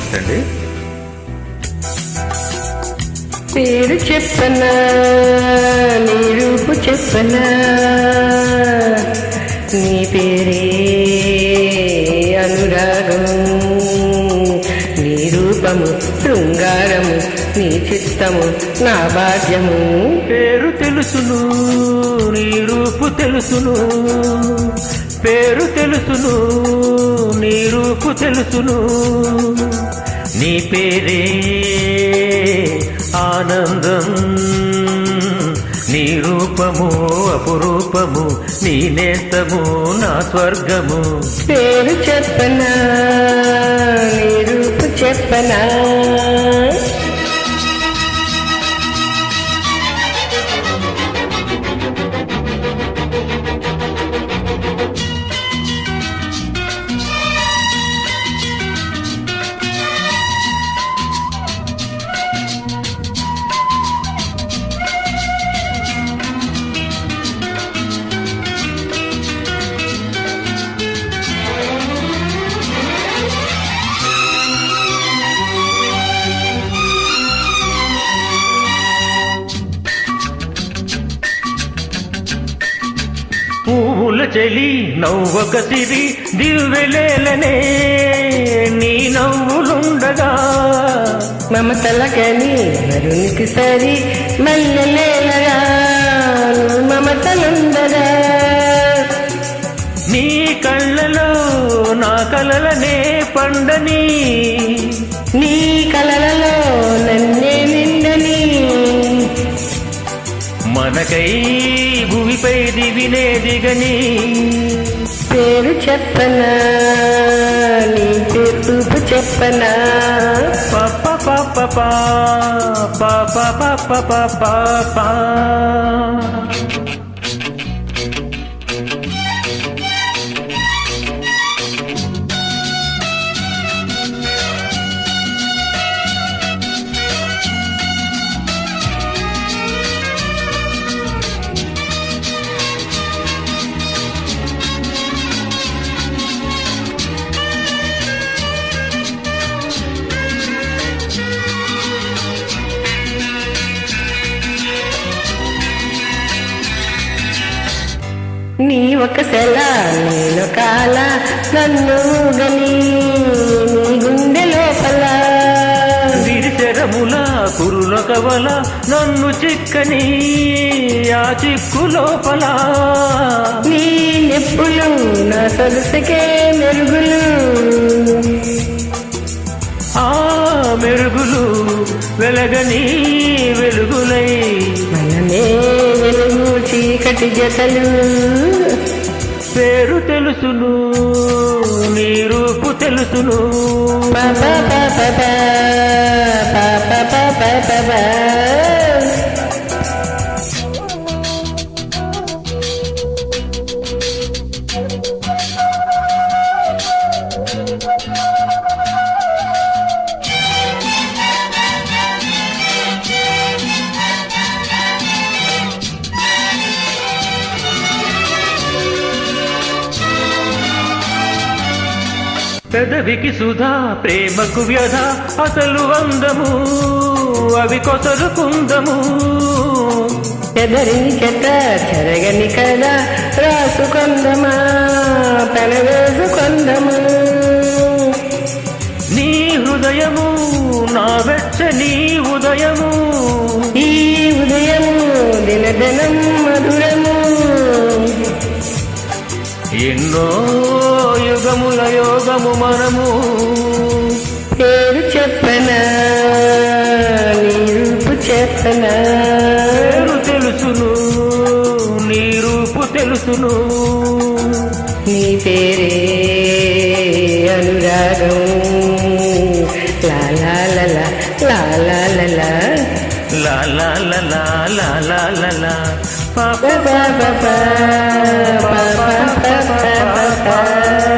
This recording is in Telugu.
ఆలకించండి. పేరు చెప్పనా నీ రూపు చెప్పనా, నీ పేరే అనురాగం, నీ రూపము శృంగారము, నీ చిత్తము నా భాగ్యము. పేరు తెలుసును నీ రూపు తెలుసును, పేరు తెలుసును నీ రూపు తెలుసును, నీ పేరే ఆనందం, నీ రూపము అపురూపము, నీ నేస్తము నా స్వర్గము. పేరు చెప్పనా నీ రూపు చెప్పనా, పువ్వుల చెలి నవ్వొక సిరి దివ్వెలేలనే, నీ నవ్వులుండగా మమతలకని వరునికి సరి మల్లెలేలగా మమతలుండగా, నీ కళ్ళలో నా కలలనే పండని, నీ కలలలో నన్నే నిండని, మనకై భూమిపై దివినే దిగని. పేరు చెప్పనా నీ పేరు చెప్పనా, పాప పాప పాప పాప పాప పాప. నీ ఒక సెల నేను కాల నన్ను గని, నీ గుండె లోపల విరిశరముల కురుల కవల నన్ను చిక్కని, ఆ చిక్కు లోపల నీ నెప్పులు నా సొగసుకే మెరుగులు, ఆ మెరుగులు వెలగని వెలుగులై మనమే వెలుగు చీకటి జతలు. పేరు తెలుసును నీ రూపు తెలుసును, పాప పాప పాప పాప పాప. పెదవికి సుధా ప్రేమకు వ్యధ అసలు అందము, అవి కొసరుకుందము. ఎదరిని చెత్త చెరగని కదా రాసుకొందమా పెనవేసుకొందము, నీ హృదయము నా వెచ్చని ఉదయము, ఈ ఉదయము దినదినం మధురము. ఎన్నో యుగముల యోగము మనము. పేరు చెప్పనా నీ రూపు చెప్పనా, పేరు తెలుసును నీ రూపు తెలుసును, నీ పేరే అనురాగం, లా లా లా లా లా లా లా లా లా లా లా లా లా లా లా pa pa pa pa pa pa pa pa pa pa